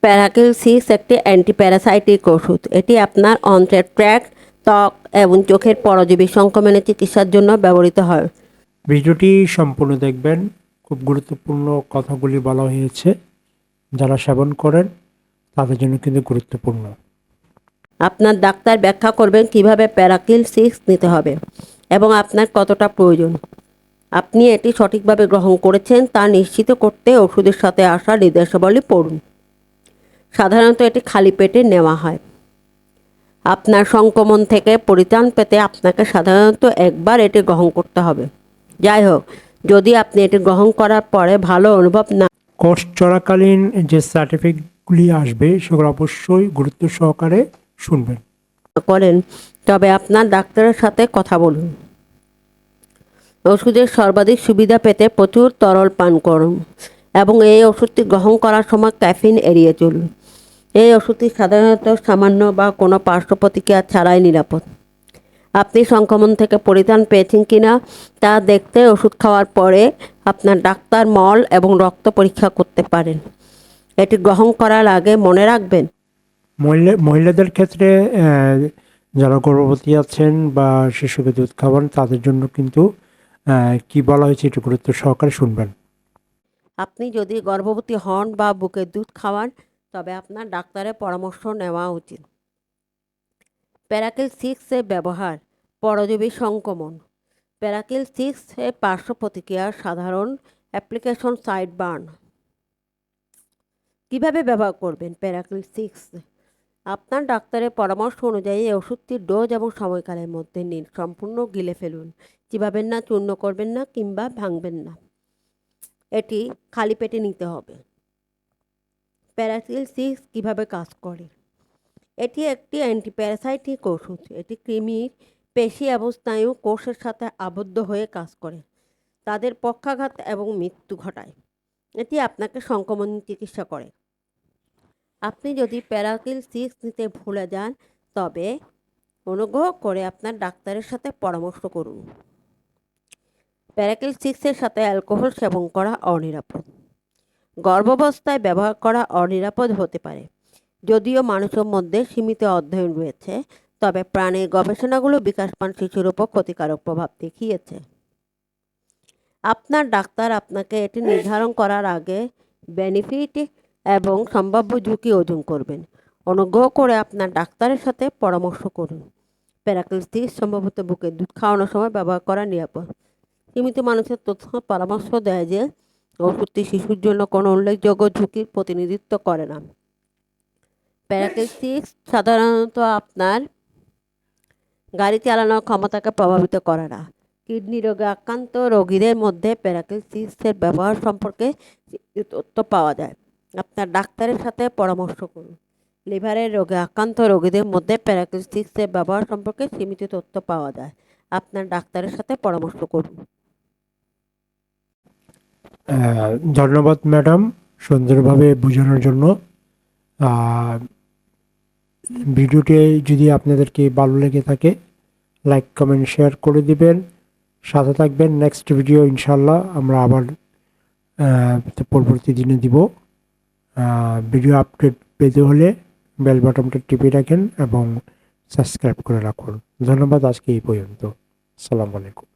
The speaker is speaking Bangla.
প্যারাকিল 6 একটি অ্যান্টিপ্যারাসাইটিক ওষুধ। এটি আপনার অন্ত্রের ট্র্যাক্ট, ত্বক এবং চোখের পরজীবী সংক্রমণের চিকিৎসার জন্য ব্যবহৃত হয়। ভিডিওটি সম্পূর্ণ দেখবেন, খুব গুরুত্বপূর্ণ কথাগুলি বলা হয়েছে। যারা সেবন করেন তাদের জন্য কিন্তু গুরুত্বপূর্ণ। আপনার ডাক্তার ব্যাখ্যা করবেন কিভাবে প্যারাকিল 6 নিতে হবে এবং আপনার কতটা প্রয়োজন। আপনি এটি সঠিকভাবে গ্রহণ করেছেন তা নিশ্চিত করতে ওষুধের সাথে আসা নির্দেশাবলী পড়ুন। সাধারণত এটি খালি পেটে নেওয়া হয়। আপনার সংক্রমণ থেকে পরিত্রাণ পেতে আপনাকে সাধারণত একবার এটি গ্রহণ করতে হবে। যাই হোক, যদি আপনি এটি গ্রহণ করার পরে ভালো অনুভব না কোর্স চলাকালীন যে সার্টিফিকেটগুলি আসবে সেগুলো অবশ্যই গুরুত্ব সহকারে শুনবেন। করেন, তবে আপনার ডাক্তারের সাথে কথা বলুন। ওষুধের সর্বাধিক সুবিধা পেতে প্রচুর তরল পান করুন এবং এই ওষুধটি গ্রহণ করার সময় ক্যাফিন এড়িয়ে চলুন। এই ওষুধটি সাধারণত সামান্য বা কোনো পার্শ্ব প্রতিক্রিয়া ছাড়াই নিরাপদ। আপনি সংক্রমণ থেকে পরিত্রাণ পেয়েছেন কিনা তা দেখতে ওষুধ খাওয়ার পরে আপনার ডাক্তার মল এবং রক্ত পরীক্ষা করতে পারেন। এটি গ্রহণ করার আগে মনে রাখবেন, মহিলাদের ক্ষেত্রে যারা গর্ভবতী আছেন বা শিশুকে দুধ খাওয়ান তাদের জন্য কিন্তু কি বলা হয়েছে একটু গুরুত্ব সহকারে শুনবেন। আপনি যদি গর্ভবতী হন বা বুকের দুধ খাওয়ান তবে আপনার ডাক্তারের পরামর্শ নেওয়া উচিত। প্যারাকিল 6 এর ব্যবহার, পরজীবী সংক্রমণ। প্যারাকিল 6 এর পার্শ্ব প্রতিক্রিয়া সাধারণ অ্যাপ্লিকেশন সাইট বার্ন। কীভাবে ব্যবহার করবেন প্যারাকিল 6? আপনার ডাক্তারের পরামর্শ অনুযায়ী এই ওষুধটির ডোজ এবং সময়কালের মধ্যে নিন। সম্পূর্ণ গিলে ফেলুন, চিবাবেন না, চূর্ণ করবেন না কিংবা ভাঙবেন না। এটি খালি পেটে নিতে হবে। প্যারাকিল 6 কীভাবে কাজ করে? এটি একটি অ্যান্টিপ্যারাসাইটিক ওষুধ। এটি কৃমির, পেশি এবং স্নায়ু কোষের সাথে আবদ্ধ হয়ে কাজ করে, তাদের পক্ষাঘাত এবং মৃত্যু ঘটায়। এটি আপনাকে সংক্রমণ চিকিৎসা করে। আপনি যদি প্যারাকিল 6 নিতে ভুলে যান তবে অনুগ্রহ করে আপনার ডাক্তারের সাথে পরামর্শ করুন। প্যারাকিল 6 এর সাথে অ্যালকোহল সেবন করা অনিরাপদ। গর্ভাবস্থায় ব্যবহার করা অনিরাপদ হতে পারে। যদিও মানুষের মধ্যে সীমিত অধ্যয়ন রয়েছে, তবে প্রাণীর গবেষণাগুলো বিকাশমান শিশুর উপর ক্ষতিকারক প্রভাব দেখিয়েছে। আপনার ডাক্তার আপনাকে এটি নির্ধারণ করার আগে বেনিফিট এবং সম্ভাব্য ঝুঁকি ওজন করবেন। অনুগ্রহ করে আপনার ডাক্তারের সাথে পরামর্শ করুন। প্যারাকিল 6 সম্ভবত বুকের দুধ খাওয়ানোর সময় ব্যবহার করা নিরাপদ। সীমিত মানুষের তথ্য পরামর্শ দেয় যে ওষুধটি শিশুর জন্য কোনো উল্লেখযোগ্য ঝুঁকির প্রতিনিধিত্ব করে না। প্যারাকিল 6 সাধারণত আপনার গাড়ি চালানোর ক্ষমতাকে প্রভাবিত করে না। কিডনি রোগে আক্রান্ত রোগীদের মধ্যে প্যারাকিল 6 এর ব্যবহার সম্পর্কে তথ্য পাওয়া যায়। আপনার ডাক্তারের সাথে পরামর্শ করুন। লিভারের রোগে আক্রান্ত রোগীদের মধ্যে প্যারাকিল 6 এর ব্যবহার সম্পর্কে সীমিত তথ্য পাওয়া যায়। আপনার ডাক্তারের সাথে পরামর্শ করুন। ধন্যবাদ ম্যাডাম, সুন্দরভাবে বোঝানোর জন্য। ভিডিওটি যদি আপনাদেরকে ভালো লেগে থাকে লাইক কমেন্ট শেয়ার করে দিবেন, সাথে থাকবেন। নেক্সট ভিডিও ইনশাল্লাহ আমরা আবার পরবর্তী দিনে দিব। ভিডিও আপডেট পেতে হলে বেল বাটনটা টিপে রাখেন এবং সাবস্ক্রাইব করে রাখুন। ধন্যবাদ, আজকে এই পর্যন্ত। আসসালামু আলাইকুম।